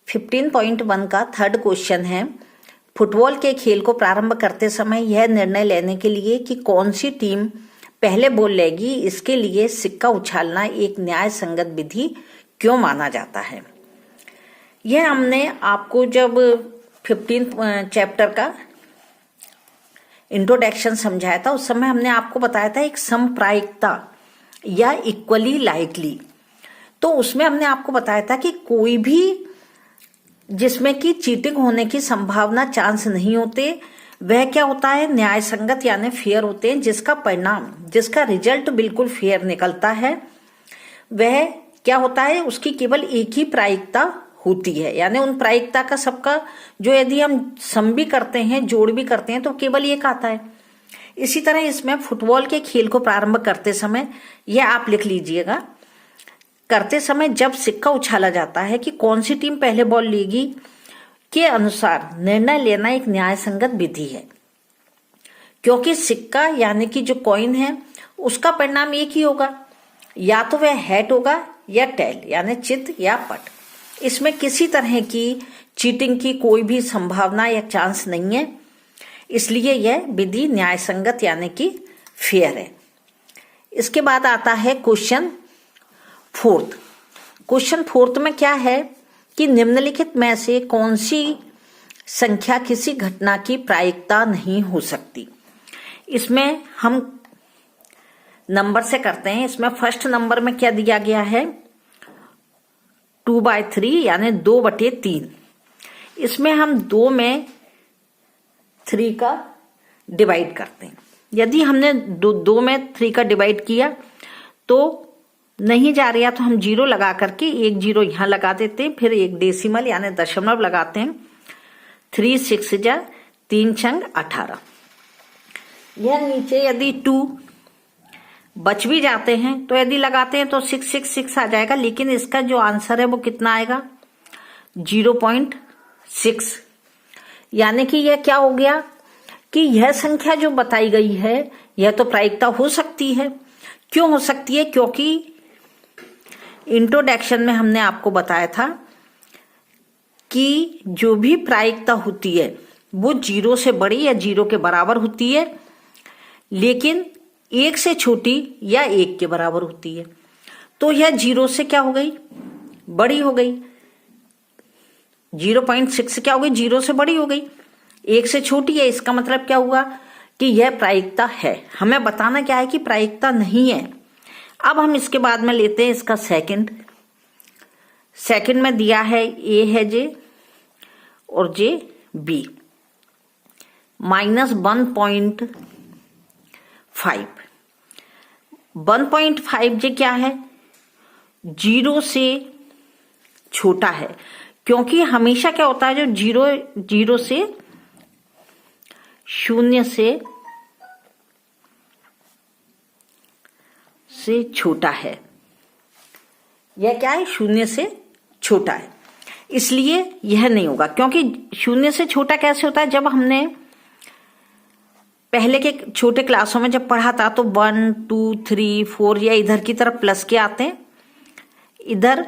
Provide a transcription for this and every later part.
15.1 का third question है। Football के खेल को प्रारंभ करते समय यह निर्णय लेने के लिए कि कौन सी टीम पहले बॉल लेगी, इसके लिए सिक्का उछालना एक न्याय संगत विधि क्यों माना जाता है। यह हमने आपको जब 15 चैप्टर का इंट्रोडक्शन समझाया था, उस समय हमने आपको बताया था एक समप्रायिकता या इक्वली लाइकली। तो उसमें हमने आपको बताया था कि कोई भी जिसमें कि चीटिंग होने की संभावना, चांस नहीं होते, वह क्या होता है, न्याय संगत यानी फेयर होते हैं, जिसका परिणाम, जिसका रिजल्ट बिल्कुल फेयर निकलता है। वह क्या होता है, उसकी केवल एक ही प्रायिकता होती है, यानी उन प्रायिकता का सबका जो यदि हम सम भी करते हैं, जोड़ भी करते हैं, तो केवल एक आता है। इसी तरह इसमें फुटबॉल के खेल को प्रारंभ करते समय यह आप लिख लीजिएगा, करते समय जब सिक्का उछाला जाता है कि कौन सी टीम पहले बॉल लेगी के अनुसार निर्णय लेना एक न्याय संगत विधि है, क्योंकि सिक्का यानी कि जो कॉइन है उसका परिणाम एक ही होगा, या तो वह हेड होगा या टेल यानी चित या पट। इसमें किसी तरह की चीटिंग की कोई भी संभावना या चांस नहीं है, इसलिए यह विधि न्याय संगत यानी कि फेयर है। इसके बाद आता है क्वेश्चन फोर्थ। क्वेश्चन फोर्थ में क्या है कि निम्नलिखित में से कौन सी संख्या किसी घटना की प्रायिकता नहीं हो सकती। इसमें हम नंबर से करते हैं। इसमें फर्स्ट नंबर में क्या दिया गया है, 2/3 यानी 2/3। इसमें हम 2 में 3 का डिवाइड करते हैं। यदि हमने 2 में 3 का डिवाइड किया तो नहीं जा रहा, तो हम 0 लगा करके एक 0 यहां लगा देते हैं, फिर एक डेसिमल यानी दशमलव लगाते हैं। 3 6 जा 3 छंग 18। यह नीचे यदि 2 बच भी जाते हैं तो यदि लगाते हैं तो 666 आ जाएगा, लेकिन इसका जो आंसर है वो कितना आएगा, 0.6। यानी कि यह क्या हो गया कि यह संख्या जो बताई गई है यह तो प्रायिकता हो सकती है। क्यों हो सकती है, क्योंकि इंट्रोडक्शन में हमने आपको बताया था कि जो भी प्रायिकता होती है वो 0 से बड़ी या 0 के बराबर होती है, लेकिन 1 से छोटी या 1 के बराबर होती है। तो यह 0 से क्या हो गई, बड़ी हो गई। 0.6 क्या हो गई, 0 से बड़ी हो गई, 1 से छोटी है। इसका मतलब क्या हुआ कि यह प्रायिकता है। हमें बताना क्या है कि प्रायिकता नहीं है। अब हम इसके बाद में लेते हैं इसका सेकंड में दिया है ए है जे और जे बी -1.5। 1.5 जे क्या है, 0 से छोटा है, क्योंकि हमेशा क्या होता है जो 0 से 0 से छोटा है, यह क्या है, 0 से छोटा है, इसलिए यह नहीं होगा। क्योंकि 0 से छोटा कैसे होता है, जब हमने पहले के छोटे क्लासों में जब पढ़ा था तो 1 2 3 4 या इधर की तरफ प्लस के आते हैं, इधर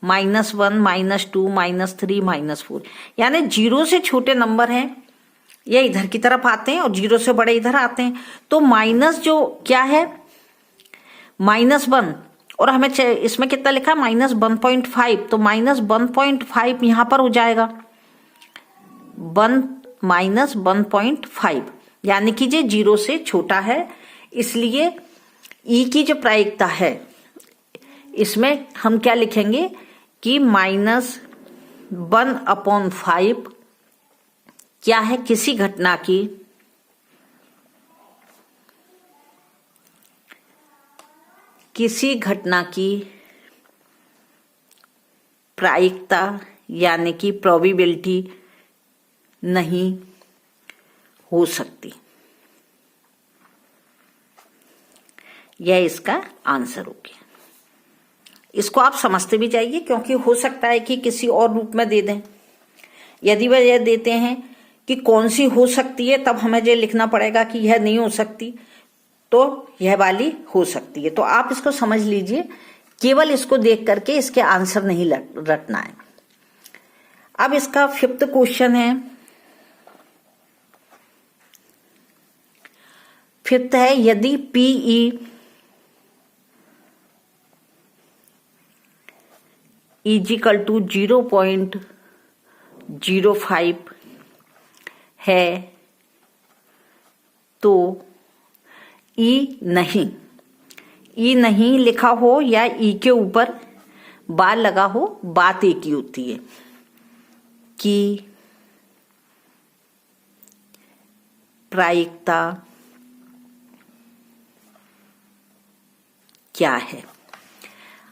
-1 -2 -3 -4, यानी 0 से छोटे नंबर हैं ये इधर की तरफ आते हैं और 0 से बड़े इधर आते हैं। तो माइनस जो क्या है, -1, और हमें इसमें कितना लिखा, -1.5, तो -1.5 यहां पर हो जाएगा, -1.5, यानी कि ये 0 से छोटा है। इसलिए ई की जो प्रायिकता है इसमें हम क्या लिखेंगे कि -1/5 क्या है, किसी घटना की प्रायिकता यानी कि प्रोबेबिलिटी नहीं हो सकती। यह इसका आंसर हो गया। इसको आप समझते भी जाइए, क्योंकि हो सकता है कि किसी और रूप में दे दें। यदि वह यह देते हैं कि कौन सी हो सकती है, तब हमें ये लिखना पड़ेगा कि यह नहीं हो सकती, तो यह वाली हो सकती है। तो आप इसको समझ लीजिए, केवल इसको देख करके इसके आंसर नहीं रटना है। अब इसका 5th क्वेश्चन है। 5th है, यदि PE इजिकल टू 0.05 है तो ई नहीं लिखा हो या ई के ऊपर बार लगा हो, बात एक ही होती है कि प्रायिकता क्या है।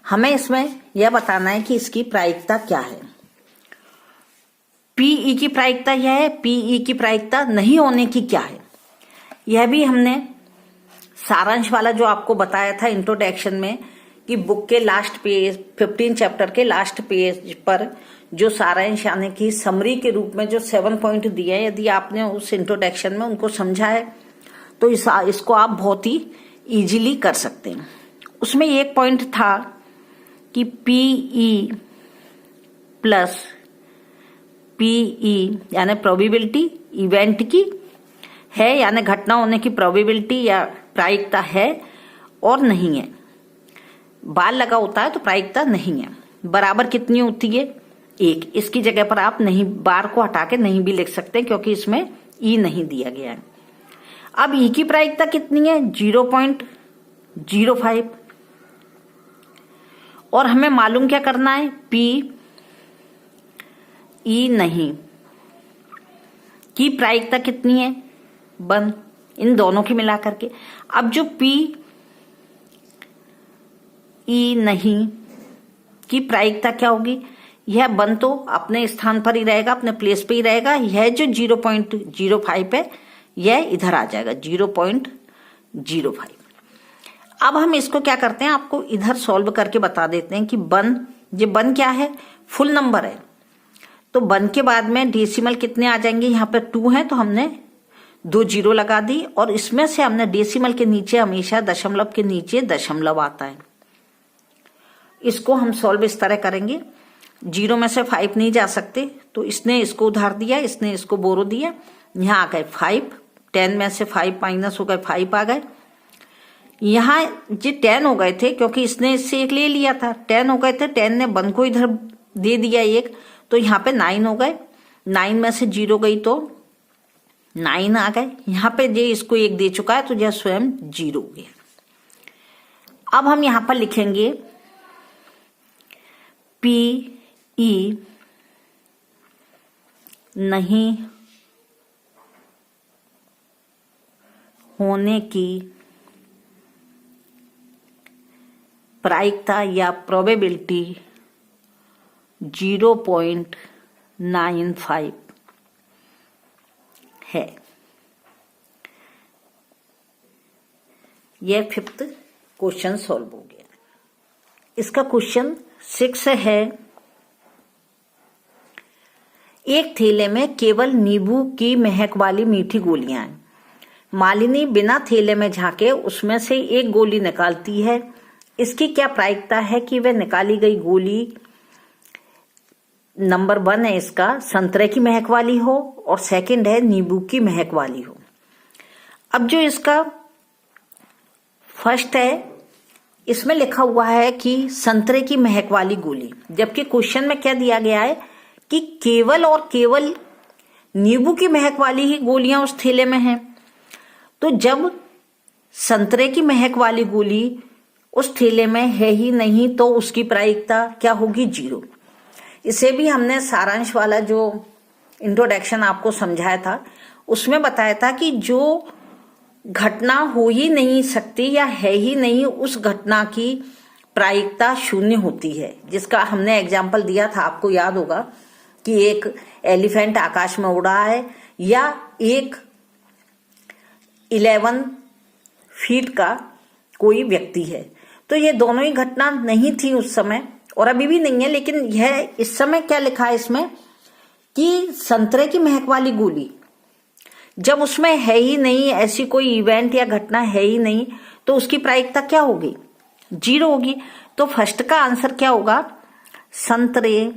हमें इसमें यह बताना है कि इसकी प्रायिकता क्या है। पीई की प्रायिकता यह है, पीई की प्रायिकता नहीं होने की क्या है। यह भी हमने सारांश वाला जो आपको बताया था इंट्रोडक्शन में कि बुक के लास्ट पेज 15 चैप्टर के लास्ट पेज पर जो सारांश यानी कि समरी के रूप में जो 7 पॉइंट दिए हैं, यदि आपने उस इंट्रोडक्शन में उनको समझा है तो इसको आप बहुत ही इजीली कर सकते हैं। उसमें एक पॉइंट था कि पीई प्लस पीई यानी प्रोबेबिलिटी इवेंट की है, यानी घटना होने की प्रोबेबिलिटी या प्रायिकता है और नहीं है। बार लगा होता है तो प्रायिकता नहीं है। बराबर कितनी होती है? 1। इसकी जगह पर आप नहीं, बार को हटा के नहीं भी लिख सकते क्योंकि इसमें ई नहीं दिया गया है। अब ई की प्रायिकता कितनी है? 0.05। और हमें मालूम क्या करना है? पी ई नहीं की प्रायिकता कितनी है? 1। इन दोनों की मिला करके अब जो पी ई नहीं की प्रायिकता क्या होगी? यह 1 तो अपने स्थान पर ही रहेगा, अपने प्लेस पे ही रहेगा। यह जो 0.05 है यह इधर आ जाएगा 0.05। अब हम इसको क्या करते हैं, आपको इधर सॉल्व करके बता देते हैं कि 1, ये 1 क्या है? फुल नंबर है। तो 1 के बाद में डेसिमल कितने आ जाएंगे? यहाँ पे 2 है तो हमने 2 0 लगा दी और इसमें से हमने डेसिमल के नीचे हमेशा दशमलव के नीचे दशमलव आता है। इसको हम सॉल्व इस तरह करेंगे, 0 में से 5 नहीं जा सकते तो इसने इसको उधार दिया, इसने इसको बोरो दिया। यहाँ आ गए 5, 10 में से 5 माइनस हो गए 5 आ गए। यहाँ जो 10 हो गए थे क्योंकि इसने इससे 1 ले लिया था, 10 हो गए थे, 10 ने 1 को इधर दे दिया 1, तो यहाँ पे 9 हो गए। 9 में से 0 गई तो 9 आ गए। यहाँ पे जे इसको 1 दे चुका है तो यह स्वयं 0 हो गया। अब हम यहाँ पर लिखेंगे पी ई नहीं होने की प्रायिकता या प्रोबेबिलिटी 0.95 है। यह 5th क्वेश्चन सॉल्व हो गया। इसका क्वेश्चन 6 है, एक थैले में केवल नींबू की महक वाली मीठी गोलियां हैं। मालिनी बिना थैले में झांके उसमें से एक गोली निकालती है। इसकी क्या प्रायिकता है कि वह निकाली गई गोली नंबर 1 है इसका संतरे की महक वाली हो और सेकंड है नींबू की महक वाली हो। अब जो इसका फर्स्ट है इसमें लिखा हुआ है कि संतरे की महक वाली गोली, जबकि क्वेश्चन में क्या दिया गया है कि केवल और केवल नींबू की महक वाली ही गोलियां उस थैले में हैं। तो जब संतरे की महक वाली गोली उस थैले में है ही नहीं तो उसकी प्रायिकता क्या होगी? 0। इसे भी हमने सारांश वाला जो इंट्रोडक्शन आपको समझाया था उसमें बताया था कि जो घटना हो ही नहीं सकती या है ही नहीं उस घटना की प्रायिकता 0 होती है। जिसका हमने एग्जाम्पल दिया था, आपको याद होगा कि एक एलिफेंट आकाश में उड़ा है या एक 11 फीट का कोई व्यक्ति है। तो ये दोनों ही घटना नहीं थी उस समय और अभी भी नहीं है, लेकिन यह इस समय क्या लिखा है इसमें कि संतरे की महक वाली गोली जब उसमें है ही नहीं, ऐसी कोई इवेंट या घटना है ही नहीं, तो उसकी प्रायिकता क्या होगी? 0 होगी। तो फर्स्ट का आंसर क्या होगा? संतरे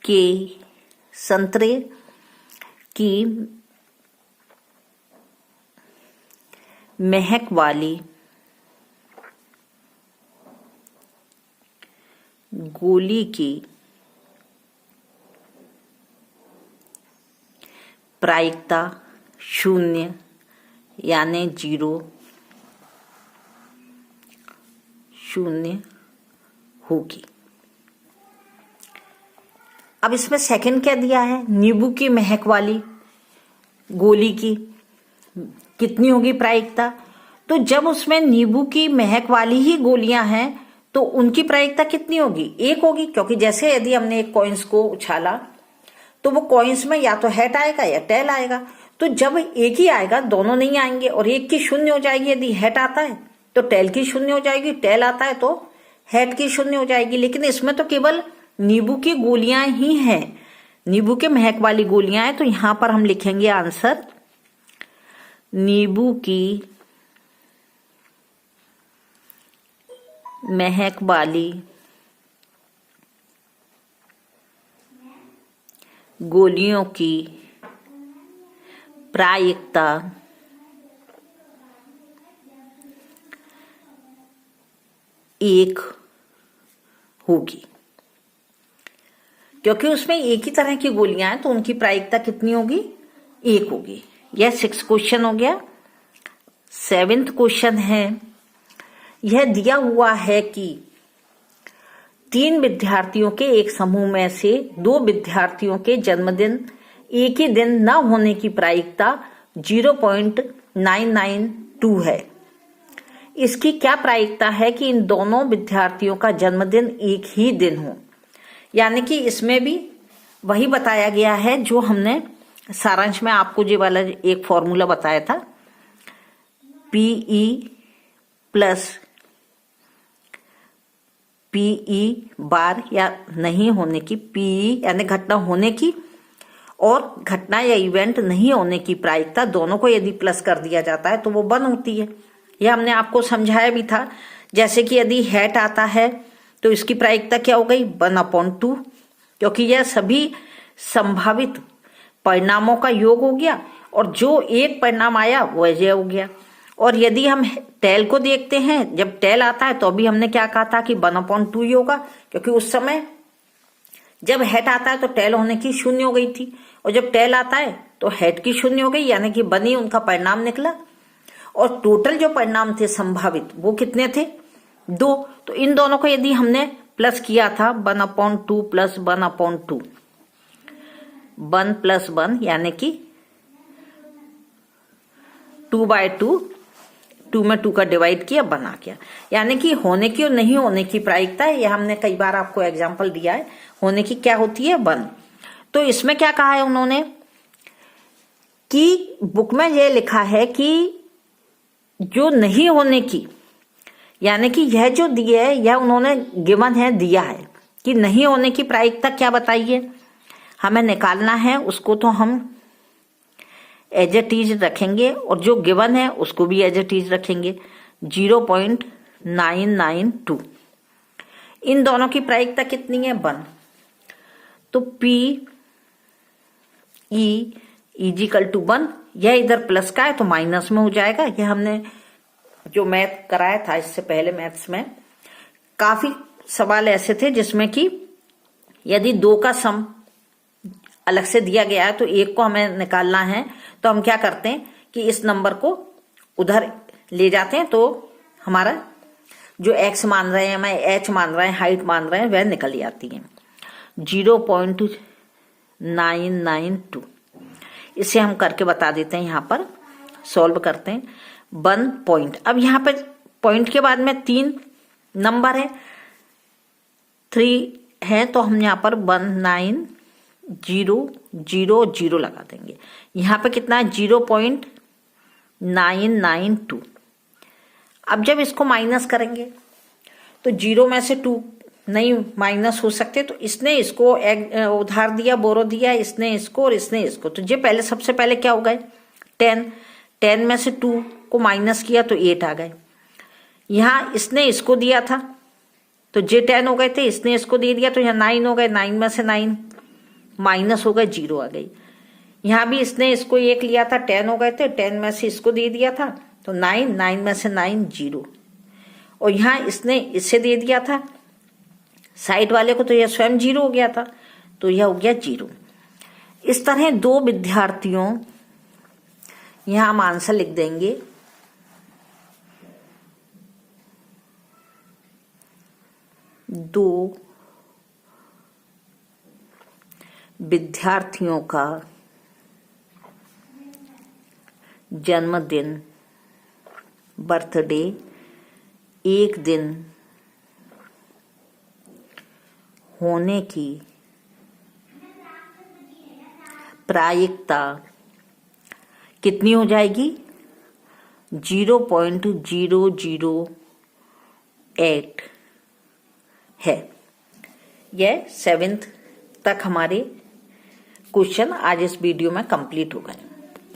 के संतरे की महक वाली गोली की प्रायिकता 0 यानी 0 होगी। अब इसमें सेकंड क्या दिया है, नींबू की महक वाली गोली की कितनी होगी प्रायिकता। तो जब उसमें नींबू की महक वाली ही गोलियां हैं तो उनकी प्रायिकता कितनी होगी, 1 होगी, क्योंकि जैसे यदि हमने एक कॉइन्स को उछाला तो वो कॉइन्स में या तो हेड आएगा या टेल आएगा। तो जब एक ही आएगा, दोनों नहीं आएंगे, और एक की 0 हो जाएगी। यदि हेड आता है तो टेल की 0 हो जाएगी, टेल आता है तो हेड की 0 हो जाएगी। लेकिन इसमें तो केवल नींबू की गोलियां ही हैं, नींबू के महक वाली गोलियां हैं। तो यहां पर हम लिखेंगे आंसर, नींबू की महक वाली गोलियों की प्रायिकता 1 होगी, क्योंकि उसमें एक ही तरह की गोलियां हैं तो उनकी प्रायिकता कितनी होगी, 1 होगी। यह 6th क्वेश्चन हो गया। 7th क्वेश्चन है, यह दिया हुआ है कि 3 विद्यार्थियों के एक समूह में से 2 विद्यार्थियों के जन्मदिन एक ही दिन न होने की प्रायिकता 0.992 है। इसकी क्या प्रायिकता है कि इन दोनों विद्यार्थियों का जन्मदिन एक ही दिन हो। यानी कि इसमें भी वही बताया गया है जो हमने सारांश में आपको ये वाला एक फॉर्मूला बताया था, PE प्लस PE बार या नहीं होने की, PE यानी घटना होने की और घटना या इवेंट नहीं होने की प्रायिकता, दोनों को यदि प्लस कर दिया जाता है तो वो 1 होती है। यह हमने आपको समझाया भी था। जैसे कि यदि हेट आता है तो इसकी प्रायिकता क्या हो गई, 1/2, क्योंकि यह सभी संभावित परिणामों का योग हो गया और जो एक परिणाम आया वो यह हो गया। और यदि हम टेल को देखते हैं, जब टेल आता है तो अभी हमने क्या कहा था कि 1/2 ही होगा, क्योंकि उस समय जब हेट आता है तो टेल होने की 0 हो गई थी, और जब टेल आता है तो हेट की 0 हो गई, यानी कि 1 ही उनका परिणाम निकला। और टोटल जो परिणाम थे संभावित वो कितने थे, 2। तो इन दोनों को यदि हमने प्लस किया था 1/2 प्लस 1/2, 1 प्लस 1 यानी कि 2/2, 2 में 2 का डिवाइड किया, 1 आ गया। यानी कि होने की और नहीं होने की प्रायिकता है, यह हमने कई बार आपको एग्जाम्पल दिया है। होने की क्या होती है, 1। तो इसमें क्या कहा है उन्होंने कि बुक में यह लिखा है कि जो नहीं होने की, यानी कि यह जो दिया है यह उन्होंने गिवन है, दिया है कि नहीं होने की प्रायिकता क्या बताइए, हमें निकालना है। उसको तो हम एज इट इज रखेंगे और जो गिवन है उसको भी एज इट इज रखेंगे, 0.992। इन दोनों की प्रायिकता कितनी है, 1। तो PE = 1, यह इधर प्लस का है तो माइनस में हो जाएगा। यह हमने जो मैथ कराया था इससे पहले, मैथ्स में काफी सवाल ऐसे थे जिसमें कि यदि 2 का सम अलग से दिया गया है तो 1 को हमें निकालना है, तो हम क्या करते हैं कि इस नंबर को उधर ले जाते हैं, तो हमारा जो x मान रहे हैं, हमें h मान रहे हैं, हाइट मान रहे हैं, वह निकल जाती है 0.992। इसे हम करके बता देते हैं, यहां पर सॉल्व करते हैं। 1 पॉइंट, अब यहां पे पॉइंट के बाद में 3 नंबर है, 3 है, तो हम यहां पर 1900 लगा देंगे। यहां पे कितना है, 0.992। अब जब इसको माइनस करेंगे तो 0 में से 2 नहीं माइनस हो सकते, तो इसने इसको उधार दिया, बोरो दिया, इसने इसको और इसने इसको, तो ये पहले सबसे पहले क्या हो गए, 10 में से 2 को माइनस किया तो 8 आ गए। यहाँ इसने इसको दिया था तो जे 10 हो गए थे, इसने इसको दे दिया तो यहाँ 9 हो गए, 9 में से 9 माइनस हो गए, 0 आ गई। यहां भी इसने इसको 1 लिया था, 10 हो गए थे, 10 में से इसको दे दिया था तो 9, 9 में से 9 0। और यहां इसने इसे दे दिया था साइड वाले को, तो यह स्वयं 0 हो गया था, तो यह हो गया 0। इस तरह 2 विद्यार्थियों, यहां हम आंसर लिख देंगे 2 विद्यार्थियों का जन्मदिन, बर्थडे, एक दिन होने की प्रायिकता कितनी हो जाएगी? 0.008 है। यह 7th तक हमारे क्वेश्चन आज इस वीडियो में कंप्लीट हो गए।